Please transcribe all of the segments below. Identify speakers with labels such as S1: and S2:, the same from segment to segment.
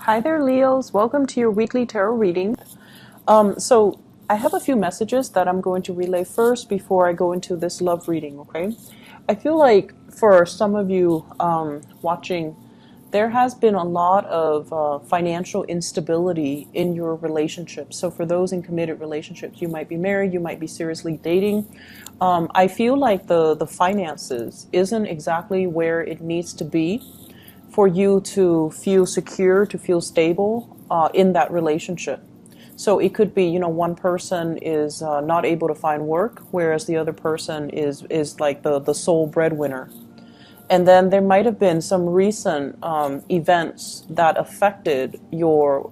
S1: Hi there, Leos. Welcome to your weekly tarot reading. So I have a few messages that I'm going to relay first before I go into this love reading, okay? I feel like for some of you watching, there has been a lot of financial instability in your relationship. So for those in committed relationships, you might be married, you might be seriously dating. I feel like the finances isn't exactly where it needs to be for you to feel secure, to feel stable in that relationship. So it could be, one person is not able to find work, whereas the other person is like the sole breadwinner. And then there might have been some recent events that affected your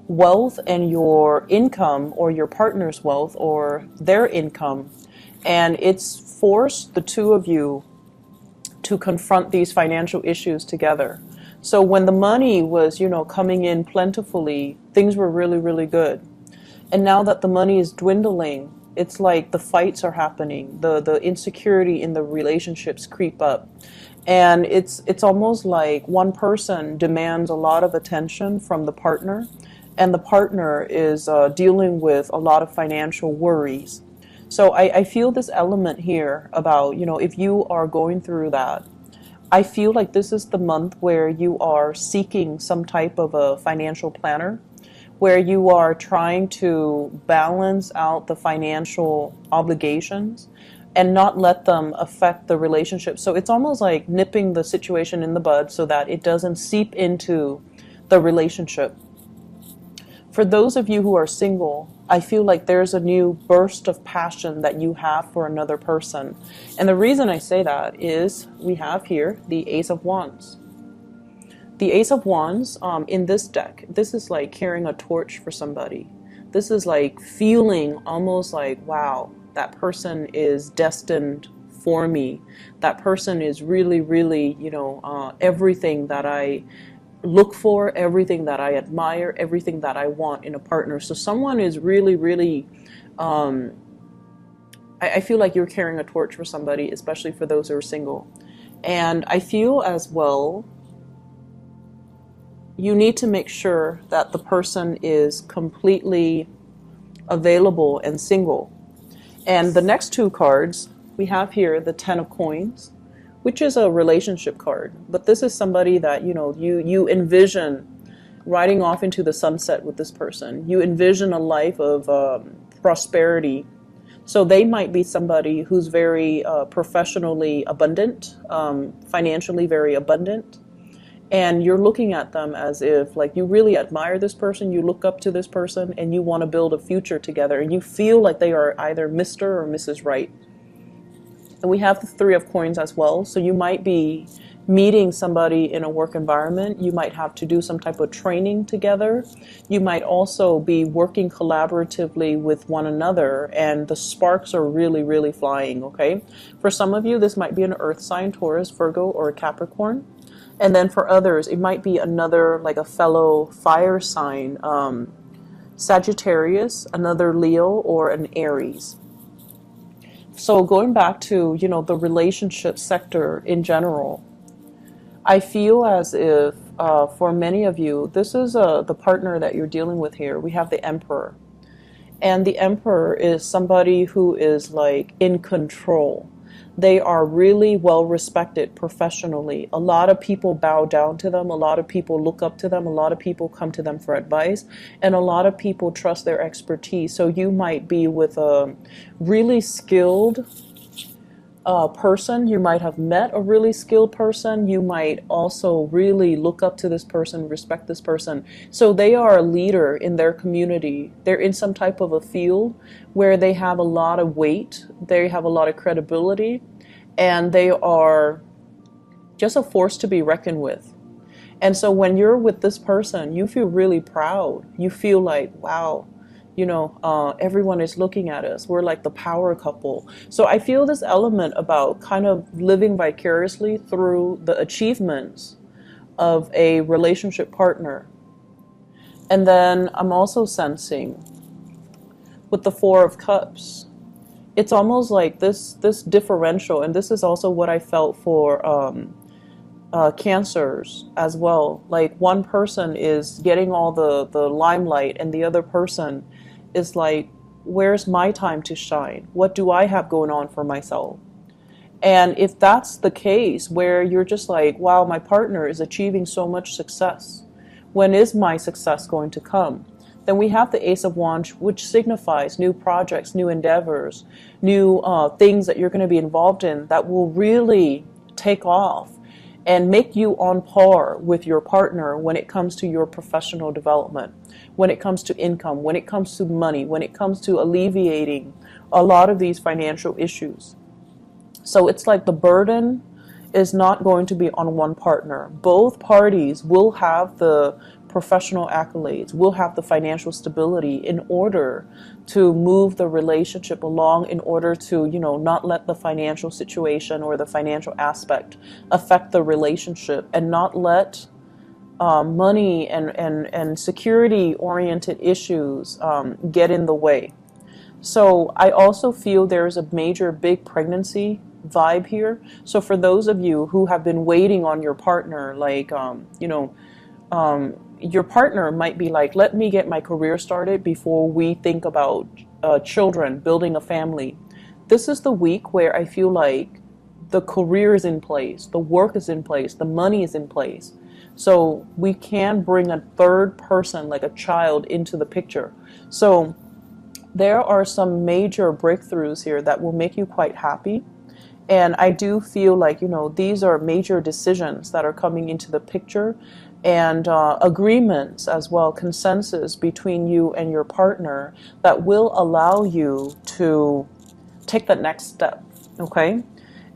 S1: wealth and your income, or your partner's wealth or their income. And it's forced the two of you to confront these financial issues together. So when the money was, coming in plentifully, things were really, really good. And now that the money is dwindling, it's like the fights are happening. The insecurity in the relationships creep up. And it's almost like one person demands a lot of attention from the partner, and the partner is dealing with a lot of financial worries. So I feel this element here about, if you are going through that, I feel like this is the month where you are seeking some type of a financial planner, where you are trying to balance out the financial obligations and not let them affect the relationship. So it's almost like nipping the situation in the bud so that it doesn't seep into the relationship. For those of you who are single, I feel like there's a new burst of passion that you have for another person. And the reason I say that is we have here the Ace of Wands. The Ace of Wands in this deck, this is like carrying a torch for somebody. This is like feeling almost like, wow, that person is destined for me. That person is really, really, everything that I look for, everything that I admire, everything that I want in a partner. So someone is really, really, I feel like you're carrying a torch for somebody, especially for those who are single. And I feel as well, you need to make sure that the person is completely available and single. And the next two cards, we have here the Ten of Coins, which is a relationship card. But this is somebody that, you envision riding off into the sunset with this person. You envision a life of prosperity. So they might be somebody who's very professionally abundant, financially very abundant. And you're looking at them as if like you really admire this person, you look up to this person, and you want to build a future together. And you feel like they are either Mr. or Mrs. Right. And we have the Three of Coins as well. So you might be meeting somebody in a work environment. You might have to do some type of training together. You might also be working collaboratively with one another, and the sparks are really, really flying, okay? For some of you, this might be an earth sign, Taurus, Virgo, or a Capricorn. And then for others, it might be another, like a fellow fire sign, Sagittarius, another Leo, or an Aries. So going back to, the relationship sector in general, I feel as if for many of you, this is the partner that you're dealing with here. We have the Emperor. And the Emperor is somebody who is like in control. They are really well respected professionally. A lot of people bow down to them. A lot of people look up to them. A lot of people come to them for advice. And a lot of people trust their expertise. So you might be with a really skilled person. You might have met a really skilled person. You might also really look up to this person, respect this person. So they are a leader in their community. They're in some type of a field where they have a lot of weight. They have a lot of credibility, and they are just a force to be reckoned with. And so when you're with this person, you feel really proud. You feel like, wow, everyone is looking at us. We're like the power couple. So I feel this element about kind of living vicariously through the achievements of a relationship partner. And then I'm also sensing with the Four of Cups, it's almost like this differential, and this is also what I felt for Cancers as well. Like one person is getting all the limelight and the other person is like, where's my time to shine? What do I have going on for myself? And if that's the case, where you're just like, wow, my partner is achieving so much success, when is my success going to come? Then we have the Ace of Wands, which signifies new projects, new endeavors, new things that you're going to be involved in that will really take off and make you on par with your partner when it comes to your professional development, when it comes to income, when it comes to money, when it comes to alleviating a lot of these financial issues. So it's like the burden is not going to be on one partner. Both parties will have the professional accolades, will have the financial stability in order to move the relationship along, in order to, not let the financial situation or the financial aspect affect the relationship, and not let money and security oriented issues get in the way. So I also feel there's a major big pregnancy vibe here. So for those of you who have been waiting on your partner, like, your partner might be like, let me get my career started before we think about children, building a family. This is the week where I feel like the career is in place, the work is in place, the money is in place. So we can bring a third person, like a child, into the picture. So there are some major breakthroughs here that will make you quite happy. And I do feel like, these are major decisions that are coming into the picture, and agreements as well, consensus between you and your partner that will allow you to take that next step, okay?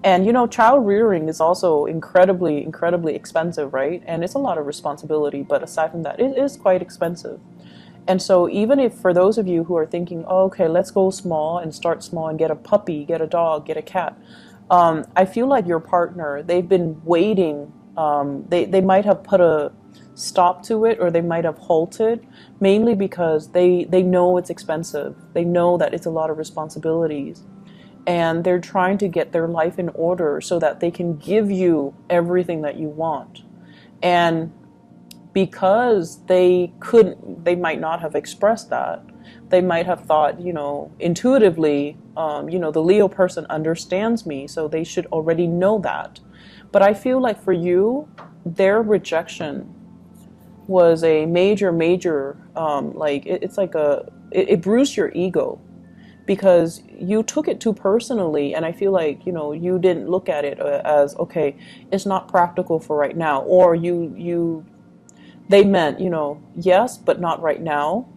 S1: And, child rearing is also incredibly, incredibly expensive, right? And it's a lot of responsibility, but aside from that, it is quite expensive. And so even if for those of you who are thinking, oh, okay, let's go small and start small and get a puppy, get a dog, get a cat, I feel like your partner, they've been waiting. They might have put a stop to it, or they might have halted, mainly because they know it's expensive. They know that it's a lot of responsibilities. And they're trying to get their life in order so that they can give you everything that you want. And because they might not have expressed that. They might have thought, intuitively, the Leo person understands me, so they should already know that. But I feel like for you, their rejection was a major, it's like it bruised your ego, because you took it too personally. And I feel like, you didn't look at it as, okay, it's not practical for right now, or they meant, yes, but not right now.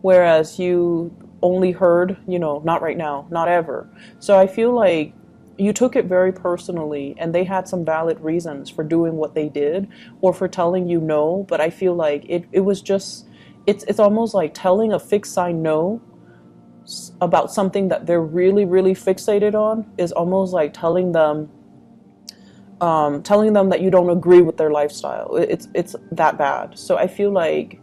S1: Whereas you only heard, not right now, not ever. So I feel like you took it very personally, and they had some valid reasons for doing what they did, or for telling you no. But I feel like it was just, it's almost like telling a fixed sign no about something that they're really, really fixated on is almost like telling them that you don't agree with their lifestyle. It's that bad. So I feel like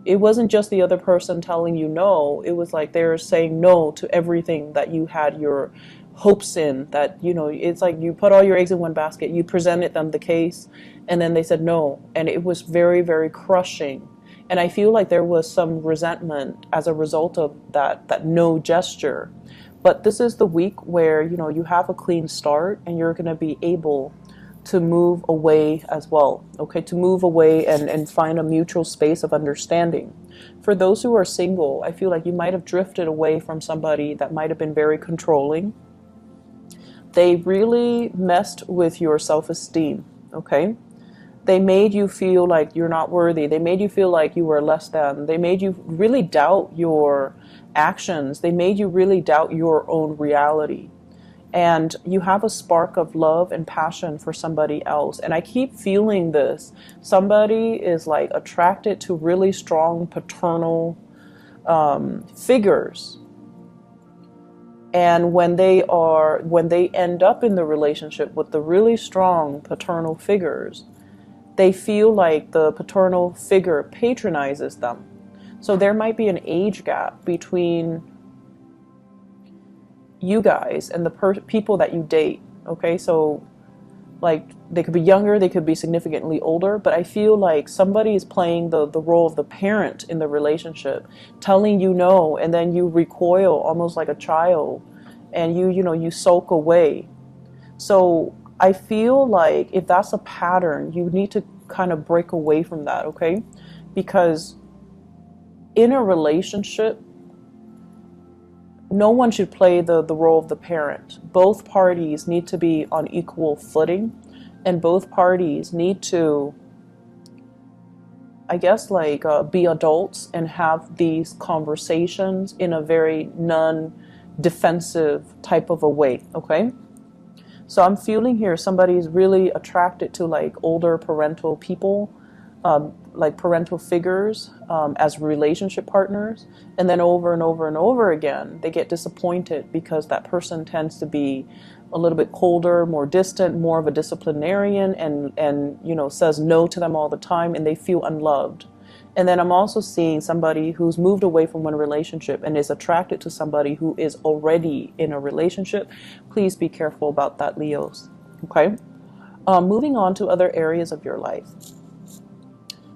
S1: it wasn't just the other person telling you no. It was like they're saying no to everything that you had your hopes in. That, it's like you put all your eggs in one basket. You presented them the case, and then they said no. And it was very, very crushing. And I feel like there was some resentment as a result of that no gesture. But this is the week where, you have a clean start, and you're going to be able to move away as well, okay? To move away and find a mutual space of understanding. For those who are single, I feel like you might have drifted away from somebody that might have been very controlling. They really messed with your self-esteem, okay? They made you feel like you're not worthy. They made you feel like you were less than. They made you really doubt your actions. They made you really doubt your own reality. And you have a spark of love and passion for somebody else. And I keep feeling this. Somebody is like attracted to really strong paternal figures. And when they end up in the relationship with the really strong paternal figures, they feel like the paternal figure patronizes them. So there might be an age gap between you guys and the people that you date. Okay, so Like they could be younger, they could be significantly older, but I feel like somebody is playing the role of the parent in the relationship, telling you no, and then you recoil almost like a child, and you sulk away. So I feel like if that's a pattern, you need to kind of break away from that, okay? Because in a relationship, no one should play the role of the parent. Both parties need to be on equal footing, and both parties need to, I guess, like be adults and have these conversations in a very non-defensive type of a way, okay? So I'm feeling here somebody's really attracted to like older parental people, like parental figures, as relationship partners, and then over and over and over again they get disappointed because that person tends to be a little bit colder, more distant, more of a disciplinarian, and says no to them all the time, and they feel unloved. And then I'm also seeing somebody who's moved away from one relationship and is attracted to somebody who is already in a relationship. Please be careful about that, Leos. Okay? Moving on to other areas of your life.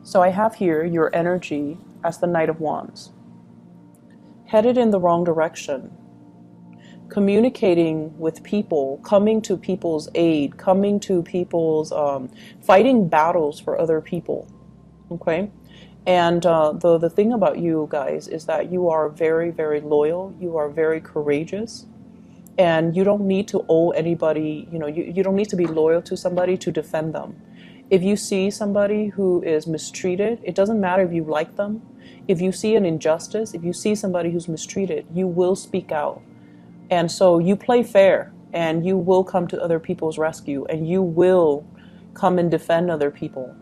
S1: So I have here your energy as the Knight of Wands. Headed in the wrong direction. Communicating with people, coming to people's aid, coming to people's, fighting battles for other people. Okay? And the thing about you guys is that you are very, very loyal. You are very courageous. And you don't need to owe anybody, you don't need to be loyal to somebody to defend them. If you see somebody who is mistreated, it doesn't matter if you like them. If you see an injustice, if you see somebody who's mistreated, you will speak out. And so you play fair, and you will come to other people's rescue, and you will come and defend other people.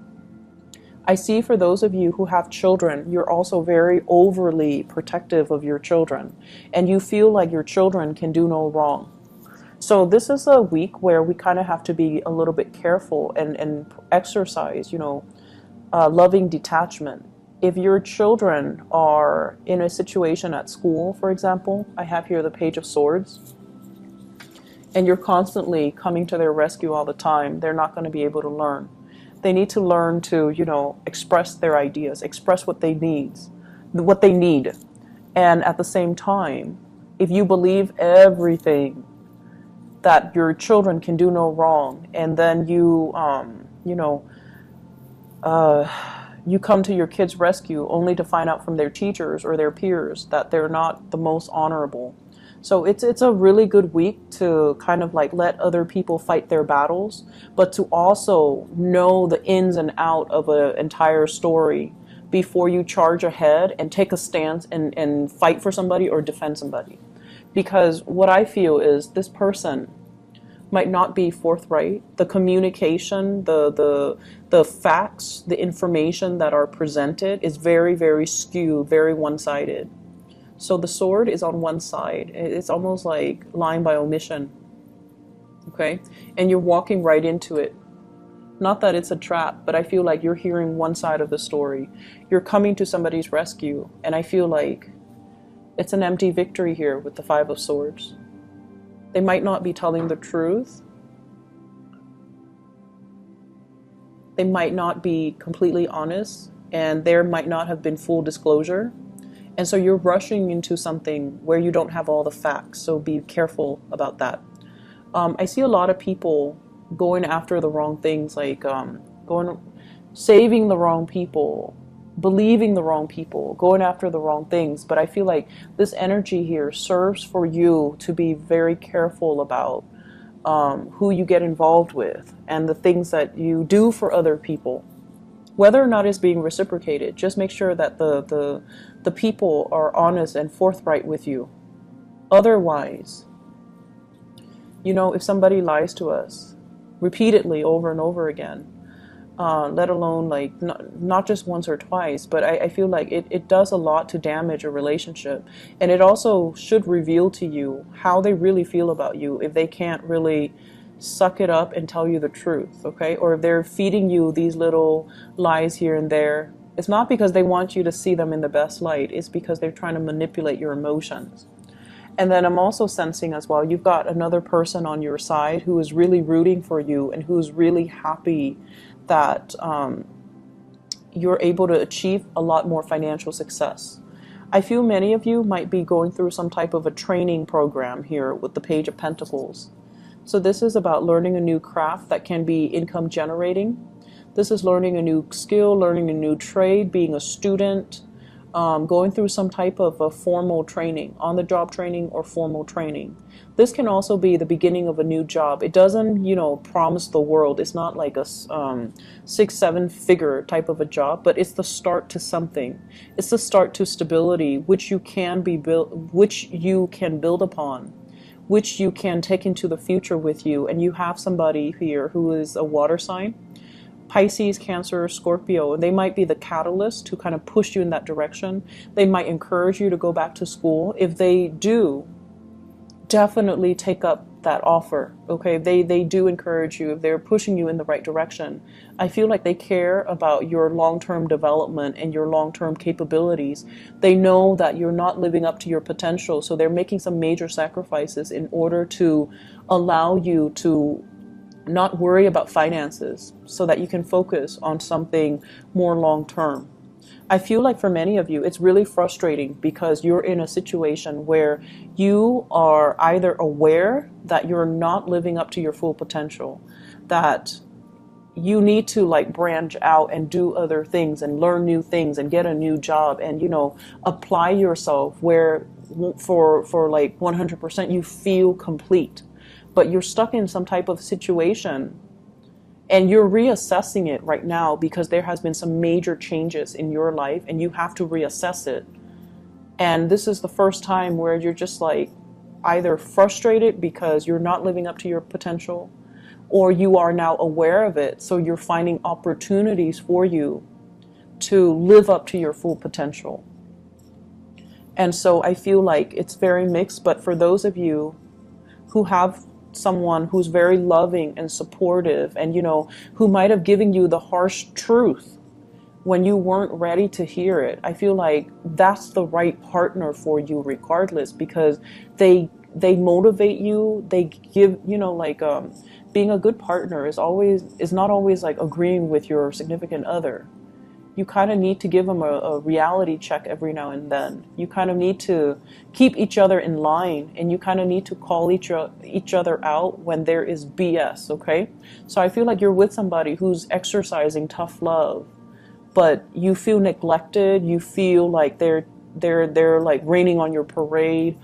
S1: I see for those of you who have children, you're also very overly protective of your children, and you feel like your children can do no wrong. So this is a week where we kind of have to be a little bit careful and exercise, loving detachment. If your children are in a situation at school, for example, I have here the Page of Swords, and you're constantly coming to their rescue all the time, they're not going to be able to learn. They need to learn to, express their ideas, express what they need. And at the same time, if you believe everything that your children can do no wrong, and then you come to your kids' rescue only to find out from their teachers or their peers that they're not the most honorable. So it's a really good week to kind of like let other people fight their battles, but to also know the ins and out of an entire story before you charge ahead and take a stance and fight for somebody or defend somebody. Because what I feel is this person might not be forthright. The communication, the facts, the information that are presented is very, very skewed, very one-sided. So the sword is on one side. It's almost like lying by omission. Okay? And you're walking right into it. Not that it's a trap, but I feel like you're hearing one side of the story. You're coming to somebody's rescue, and I feel like it's an empty victory here with the Five of Swords. They might not be telling the truth. They might not be completely honest, and there might not have been full disclosure. And so you're rushing into something where you don't have all the facts, so be careful about that. I see a lot of people going after the wrong things, like saving the wrong people, believing the wrong people, going after the wrong things. But I feel like this energy here serves for you to be very careful about who you get involved with and the things that you do for other people. Whether or not it's being reciprocated, just make sure that the people are honest and forthright with you. Otherwise, if somebody lies to us repeatedly over and over again, let alone like not just once or twice, but I feel like it does a lot to damage a relationship. And it also should reveal to you how they really feel about you if they can't really suck it up and tell you the truth, okay? Or if they're feeding you these little lies here and there, it's not because they want you to see them in the best light, it's because they're trying to manipulate your emotions. And then I'm also sensing as well, you've got another person on your side who is really rooting for you and who's really happy that you're able to achieve a lot more financial success. I feel many of you might be going through some type of a training program here with the Page of Pentacles. So this is about learning a new craft that can be income generating. This is learning a new skill, learning a new trade, being a student, going through some type of a formal training, on-the-job training or formal training. This can also be the beginning of a new job. It doesn't, promise the world. It's not like a 6-7 figure type of a job, but it's the start to something. It's the start to stability, which you can build upon, which you can take into the future with you. And you have somebody here who is a water sign. Pisces, Cancer, Scorpio, they might be the catalyst to kind of push you in that direction. They might encourage you to go back to school. If they do, definitely take up that offer, okay? They do encourage you. If they're pushing you in the right direction, I feel like they care about your long-term development and your long-term capabilities. They know that you're not living up to your potential, so they're making some major sacrifices in order to allow you to not worry about finances so that you can focus on something more long term. I feel like for many of you, it's really frustrating because you're in a situation where you are either aware that you're not living up to your full potential, that you need to like branch out and do other things and learn new things and get a new job and, apply yourself where for like 100% you feel complete. But you're stuck in some type of situation and you're reassessing it right now because there has been some major changes in your life and you have to reassess it. And this is the first time where you're just like either frustrated because you're not living up to your potential, or you are now aware of it. So you're finding opportunities for you to live up to your full potential. And so I feel like it's very mixed, but for those of you who have someone who's very loving and supportive and who might have given you the harsh truth when you weren't ready to hear it, I feel like that's the right partner for you regardless, because they motivate you. They give being a good partner is not always like agreeing with your significant other. You kind of need to give them a reality check every now and then. You kind of need to keep each other in line, and you kind of need to call each other out when there is BS, okay? So I feel like you're with somebody who's exercising tough love, but you feel neglected. You feel like they're like raining on your parade.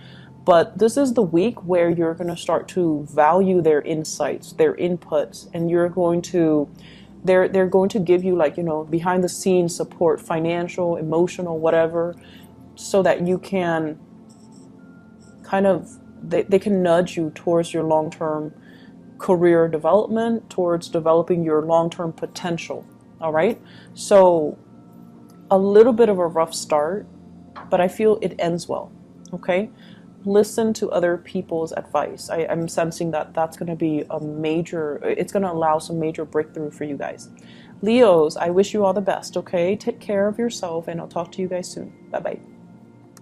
S1: But this is the week where you're going to start to value their insights, their inputs, and you're going to they're going to give you behind the scenes support, financial, emotional, whatever, so that you can they can nudge you towards your long-term career development, towards developing your long-term potential. All right. So a little bit of a rough start, but I feel it ends well. Okay. Listen to other people's advice. I'm sensing that that's going to be it's going to allow some major breakthrough for you guys. Leos, I wish you all the best, okay? Take care of yourself, and I'll talk to you guys soon. Bye-bye.